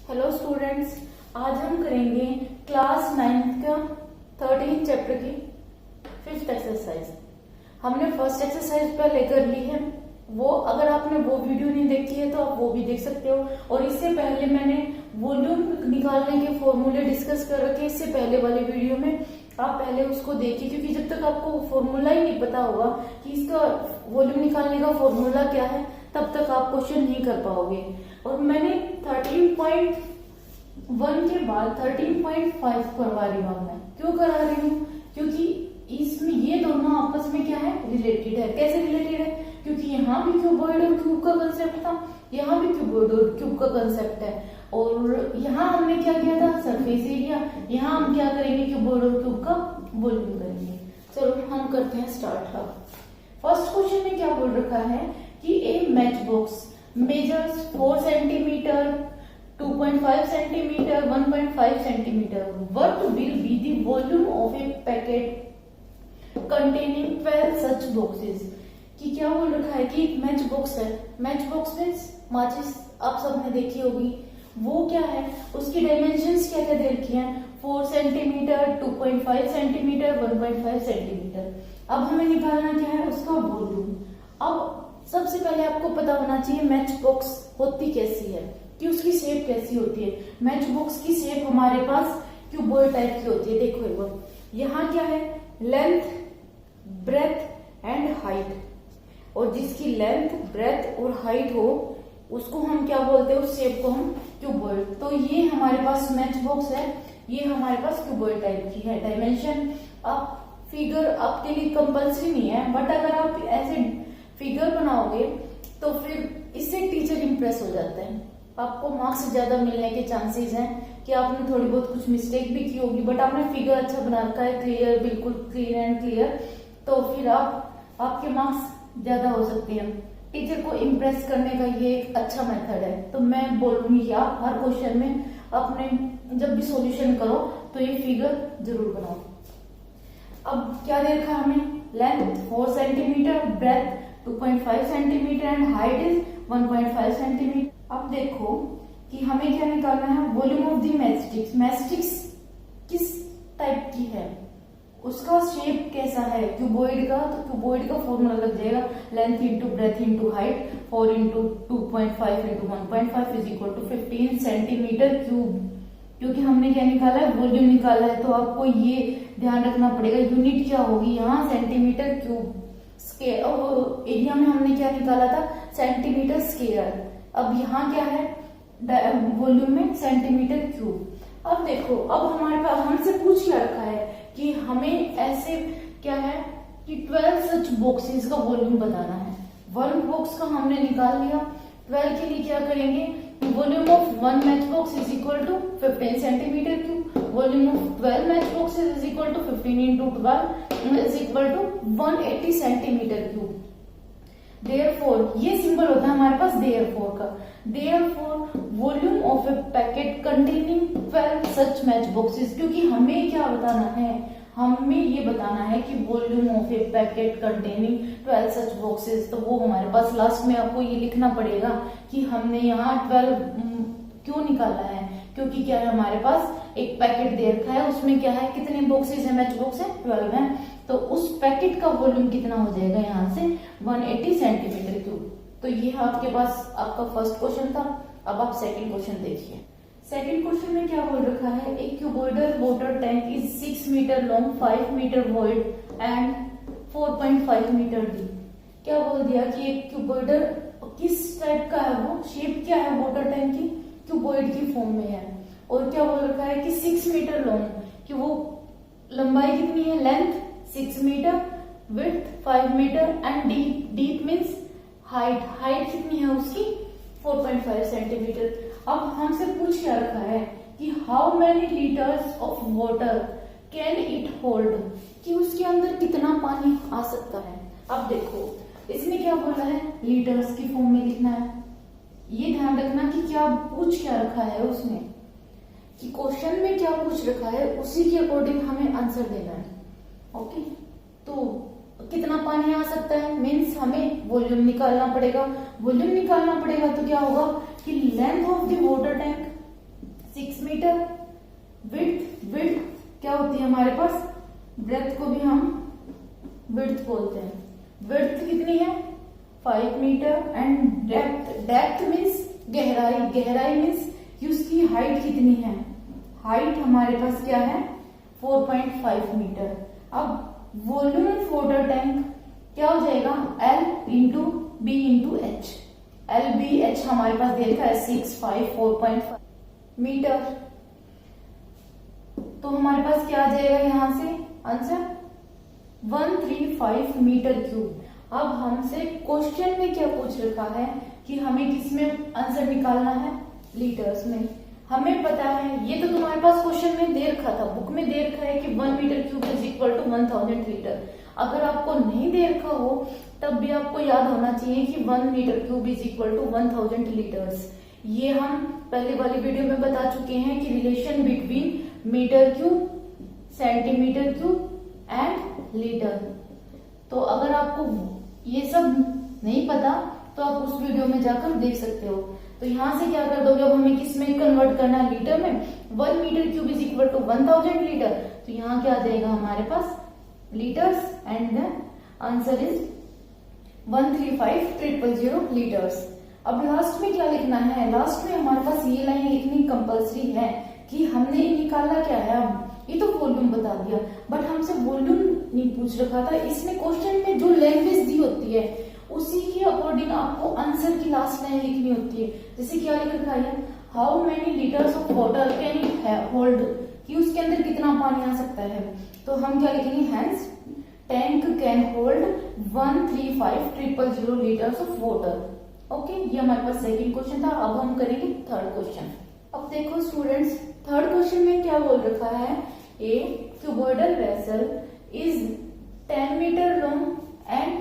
Hello students, आज हम करेंगे क्लास 9 का 13 चैप्टर की 5th एक्सरसाइज। हमने फर्स्ट एक्सरसाइज पहले कर ली है। वो अगर आपने वो वीडियो नहीं देखी है तो आप वो भी देख सकते हो। और इससे पहले मैंने वॉल्यूम निकालने के फॉर्मूले डिस्कस कर रखे इससे पहले वाले वीडियो में। आप पहले उसको देखिए, क्योंकि जब तक आपको फॉर्मूला ही नहीं पता होगा कि इसका वॉल्यूम निकालने का फॉर्मूला क्या है, तब तक आप क्वेश्चन नहीं कर पाओगे। और मैंने 13.1 के बाद 13.5 करवा रही हूँ। मैं क्यों करा रही हूँ? क्योंकि इसमें ये दोनों आपस में क्या है, रिलेटेड है। कैसे रिलेटेड है? क्योंकि यहाँ भी क्यूबॉइड और क्यूब का कंसेप्ट था, यहाँ भी क्यूबॉइड और क्यूब का कंसेप्ट है। और यहाँ हमने क्या किया था, सरफेस एरिया। यहाँ हम क्या करेंगे, क्यूबॉइड और क्यूब का वॉल्यूम करेंगे। चलो हम करते हैं स्टार्ट। फर्स्ट क्वेश्चन में क्या बोल रखा है कि a matchbox measures 4 centimetre, 2.5 centimetre, 1.5 centimetre. What will be the volume of a packet containing 12 such boxes? कि क्या बोल रखा है कि मैच बॉक्स है। मैच बॉक्स मीन्स माचिस, आप सबने देखी होगी। वो क्या है, उसकी डायमेंशंस क्या क्या दे रखी हैं, 4 सेंटीमीटर, 2.5 सेंटीमीटर, 1.5 सेंटीमीटर। अब हमें निकालना क्या है, उसका वॉल्यूम। अब सबसे पहले आपको पता होना चाहिए मैच बॉक्स होती कैसी है, कि उसकी शेप कैसी होती है। मैच बॉक्स की शेप हमारे पास क्यूबॉइड टाइप की होती है। देखो एक बार, यहाँ क्या है, लेंथ, ब्रेथ एंड हाइट। और जिसकी लेंथ, ब्रेथ और हाइट हो उसको हम क्या बोलते हैं, उस शेप को हम क्यूबॉइड। तो ये हमारे पास मैच बॉक्स है, ये हमारे पास क्यूबॉइड टाइप की है। डायमेंशन आप फिगर आपके लिए कंपल्सरी नहीं है, बट अगर आप ऐसे फिगर बनाओगे तो फिर इससे टीचर इंप्रेस हो जाते हैं। आपको मार्क्स ज्यादा मिलने के चांसेस हैं कि आपने थोड़ी बहुत कुछ मिस्टेक भी की होगी, बट आपने फिगर अच्छा बना रखा है, क्लियर, बिल्कुल क्लियर एंड क्लियर, तो फिर आपके मार्क्स ज्यादा हो सकते हैं। टीचर को इम्प्रेस करने का ये एक अच्छा मेथड है। तो मैं बोलूंगी कि आप हर क्वेश्चन में अपने जब भी सॉल्यूशन करो तो ये फिगर जरूर बनाओ। अब क्या दे रखा है हमें, length 4 centimetre, breadth 2.5 centimetre and height is 1.5 centimetre. अब देखो कि हमें क्या निकालना है, volume of the matchsticks. Matchsticks किस टाइप की है, उसका शेप कैसा है, क्यूबॉइड का। तो क्यूबॉइड का फॉर्मूला लग जाएगा, length into breadth into height, 4 into 2.5 into 1.5 is equal to 15 centimetre cube. क्योंकि हमने क्या निकाला है, वॉल्यूम निकाला है, तो आपको ये ध्यान रखना पड़ेगा यूनिट क्या होगी यहाँ, सेंटीमीटर क्यूब। स्केयर और एरिया में हमने क्या निकाला था, सेंटीमीटर स्केयर। अब यहाँ क्या है, वॉल्यूम में सेंटीमीटर क्यूब। अब देखो, अब हमारे पास हमसे पूछ क्या रखा है कि हमें ऐसे क्या है कि 12 सच बॉक्सेस का वॉल्यूम बताना है। 1 बॉक्स का हमने निकाल लिया, 12 के लिए क्या करेंगे, volume of 1 match box is equal to 15 centimetre cube. Volume of 12 match boxes is equal to 15 into 12 is equal to 180 centimetre cube. Therefore, ये सिंबल होता है हमारे पास देयरफॉर का। Therefore volume of a packet containing 12 such match boxes. क्योंकि हमें क्या बताना है, हमें ये बताना है कि volume of a packet containing 12 such boxes. तो वो हमारे पास लास्ट में आपको ये लिखना पड़ेगा कि हमने यहाँ 12 क्यों निकाला है, क्योंकि क्या है, हमारे पास एक पैकेट दे रखा है, उसमें क्या है, कितने बॉक्सेस है, मैच बॉक्स है 12 है। तो उस पैकेट का वॉल्यूम कितना हो जाएगा यहाँ से, 180 सेंटीमीटर क्यूब। तो ये आपके पास आपका फर्स्ट क्वेश्चन था। अब आप सेकंड क्वेश्चन देखिए। सेकंड क्वेश्चन में क्या बोल रखा है, एक cuboidal water tank is 6 metre long, 5 metre wide and 4.5 metre deep. क्या बोल दिया कि एक क्यूबॉइडल किस टाइप का है, वो शेप क्या है वाटर टैंक की, क्यूबॉइड की फॉर्म में है। और क्या बोल रखा है कि 6 मीटर लॉन्ग, कि वो लंबाई कितनी है, length 6 metre, width 5 metre and deep means height कितनी है उसकी, 4.5 सेंटीमीटर। अब हमसे पूछ क्या रखा है कि how many litres of water can it hold, कि उसके अंदर कितना पानी आ सकता है। अब देखो इसने क्या बोला है, लीटर्स की फॉर्म में लिखना है। ये ध्यान रखना कि क्या पूछ क्या रखा है उसमें, कि क्वेश्चन में क्या पूछ रखा है उसी के अकॉर्डिंग हमें आंसर देना है। ओके, तो कितना पानी आ सकता है मीन्स हमें वॉल्यूम निकालना पड़ेगा। वॉल्यूम निकालना पड़ेगा तो क्या होगा कि length of the water tank metre. Width, width क्या होती है हमारे पास, ब्रेथ को भी हम विड्थ बोलते हैं। विड्थ कितनी है 5 metre and depth, depth means गहराई, गहराई मीन्स कि उसकी हाइट कितनी है, हाइट हमारे पास क्या है 4.5 मीटर। अब वॉल्यूम ऑफ वाटर टैंक क्या हो जाएगा L into B into H. LBH हमारे पास दे रखा है 654.5 मीटर। तो हमारे पास क्या आ जाएगा यहां से आंसर 135 मीटर क्यूब। अब हमसे क्वेश्चन में क्या पूछ रखा है कि हमें किसमें आंसर निकालना है, लीटर्स में। हमें पता है, ये तो तुम्हारे पास क्वेश्चन में दे रखा था, बुक में दे रखा है कि 1 metre cube is equal to 1000 litre. अगर आपको नहीं दे रखा हो तब भी आपको याद होना चाहिए कि 1 metre cube is equal to 1000 litres. ये हम पहले वाली वीडियो में बता चुके हैं कि relation between metre cube, centimetre cube and litre. तो अगर आपको ये सब नहीं पता तो आप उस वीडियो में जाकर देख सकते हो। तो यहां से क्या कर दोगे, अब हमें किस में कन्वर्ट करना है, लीटर में। 1 metre cube is equal to 1000 litre. तो यहाँ क्या आ जाएगा हमारे पास litres and the answer is 135,000 litres. अब लास्ट में क्या लिखना है, लास्ट में हमारे पास ये लाइन लिखनी कंपलसरी है कि हमने निकाला क्या है। अब ये तो वॉल्यूम बता दिया, बट हमसे वॉल्यूम नहीं पूछ रखा था। इसमें क्वेश्चन में जो लैंग्वेज दी होती है उसी के अकॉर्डिंग आपको आंसर की लास्ट लाइन लिखनी होती है। जैसे क्या लिख रखा है, how many litres of water can it hold, कि उसके अंदर कितना पानी आ सकता है। तो हम क्या लिखेंगे, hence tank can hold 135,000 litres of water. Okay, ये हमारे पास सेकंड क्वेश्चन था। अब हम करेंगे थर्ड क्वेश्चन। अब देखो स्टूडेंट्स, थर्ड क्वेश्चन में क्या बोल रखा है, a cuboidal vessel is 10 metre long and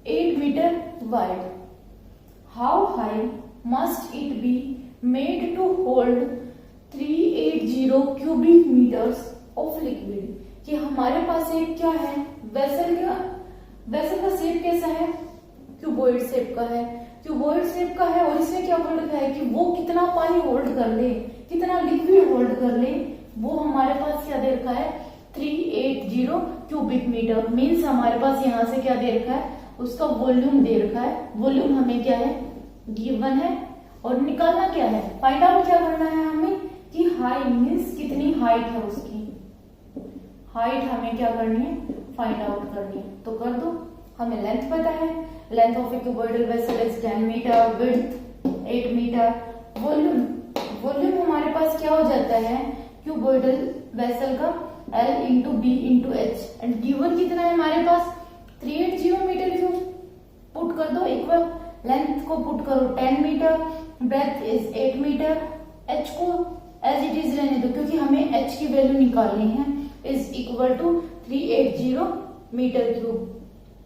8 metre wide. How high must it be made to hold 380 cubic meters of liquid? कि हमारे पास एक क्या है, वेसल का शेप कैसा है, क्यूबॉइड शेप का है, क्यूबॉइड शेप का है। और इसमें क्या बोल रखा है कि वो कितना पानी होल्ड कर ले, कितना लिक्विड होल्ड कर ले, वो हमारे पास क्या दे रखा है 380 क्यूबिक मीटर। मीन्स हमारे पास यहाँ से क्या दे रखा है, उसका वॉल्यूम दे रखा है। वॉल्यूम हमें क्या है गिवन है, और निकालना क्या है, फाइंड आउट क्या करना है हमें कि हाई मीन्स कितनी हाइट है, उसकी हाइट हमें क्या करनी है फाइंड आउट करनी है। तो कर दो, हमें लेंथ पता है, length of a cuboidal vessel is 10 metre, width 8 metre. Volume हमारे पास क्या हो जाता है क्यूबॉइडल वेसल का L into B into H, and given कितना है हमारे पास 380 मीटर क्यूब। पुट कर दो इक्वल, लेंथ को पुट करो 10 metre, breadth is 8 metre, h को एज इट इज रहने दो क्योंकि हमें h की वैल्यू निकालनी है, is equal to 380 metre cube.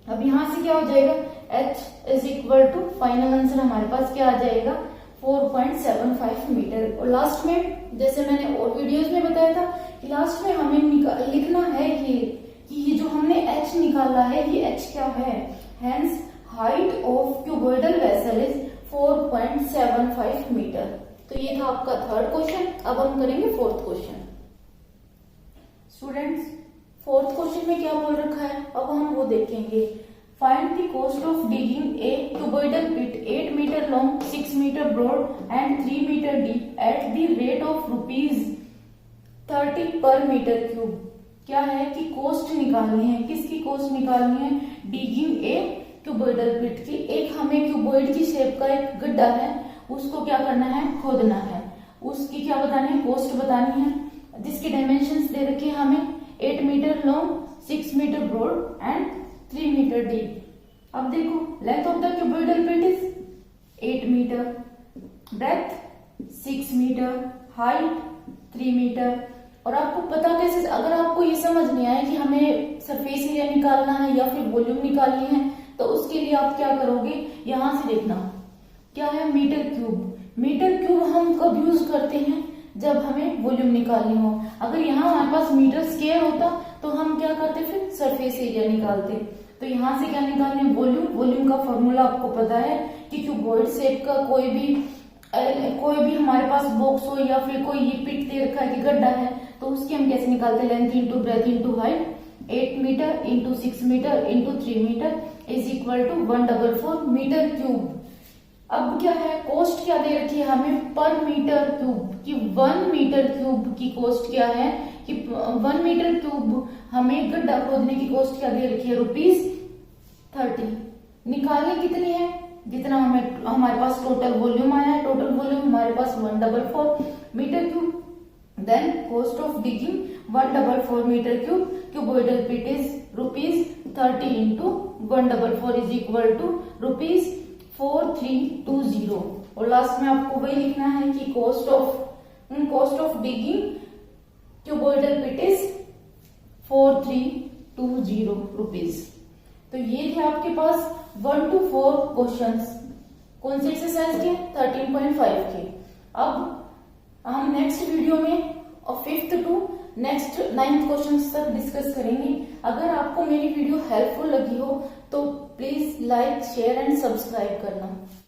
अब यहां से क्या हो जाएगा, h is equal to final answer हमारे पास क्या आ जाएगा 4.75 मीटर। और लास्ट में जैसे मैंने और वीडियोस में बताया था कि लास्ट में हमें लिखना है कि ये जो हमने h निकाला है ये h क्या है, hence height of cuboidal vessel is 4.75 metre. तो ये था आपका थर्ड क्वेश्चन। अब हम करेंगे fourth question. Students, fourth question में क्या बोल रखा है, अब हम वो देखेंगे। Find the cost of digging a cuboidal pit 8 metre long, 6 metre broad and 3 metre deep at the rate of ₹30 per metre cube. क्या है कि कॉस्ट निकालनी है, किसकी कॉस्ट निकालनी है, डिगिंग ए क्यूबॉइडल पिट की। एक हमें क्यूबॉइड की शेप का एक गड्ढा है, उसको क्या करना है खोदना है, उसकी क्या बतानी है कॉस्ट बतानी है, जिसके डायमेंशंस दे रखे हैं हमें 8 metre long, 6 metre broad and 3 metre deep. अब देखो length of the cuboidal pit is 8 metre, breadth 6 metre, height 3 metre. और आपको पता कैसे, अगर आपको ये समझ नहीं आया कि हमें सरफेस एरिया निकालना है या फिर वॉल्यूम निकालनी है, तो उसके लिए आप क्या करोगे, यहां से देखना क्या है मीटर क्यूब। मीटर क्यूब हम कब यूज करते हैं, जब हमें वॉल्यूम निकालनी हो। अगर यहाँ हमारे पास मीटर स्क्वायर होता तो हम क्या करते, फिर सरफेस एरिया निकालते। तो यहाँ से क्या निकालने, वॉल्यूम। वॉल्यूम का फॉर्मूला आपको पता है कि क्यूबॉइड शेप का कोई भी कोई भी हमारे पास बॉक्स हो या फिर कोई ये पिट दे रखा है कि गड्ढा है, तो उसकी हम कैसे निकालते हैं, length into breadth into height, 8 metre into 6 metre into 3 metre is equal to 144 metre cube. अब क्या है, कॉस्ट क्या दे रखी है हमें पर मीटर क्यूब कि 1 मीटर क्यूब की कॉस्ट क्या है कि 1 मीटर क्यूब हमें गड्ढा खोदने की कॉस्ट क्या दे रखी है, ₹30। निकालनी कितनी है, जितना हमारे पास टोटल वॉल्यूम आया है, टोटल वॉल्यूम हमारे पास 144 metre cube, then cost of digging 144 metre cube, cuboidal pit is ₹30 into 144 is equal to ₹4320। और लास्ट में आपको वही लिखना है कि cost of digging cuboidal pit is ₹4320। तो ये थे आपके पास 1 to 4 क्वेश्चंस कौन से एक्सरसाइज के, 13.5 के। अब हम नेक्स्ट वीडियो में और 5th to next 9th questions तक डिस्कस करेंगे। अगर आपको मेरी वीडियो हेल्पफुल लगी हो तो please like share and subscribe करना।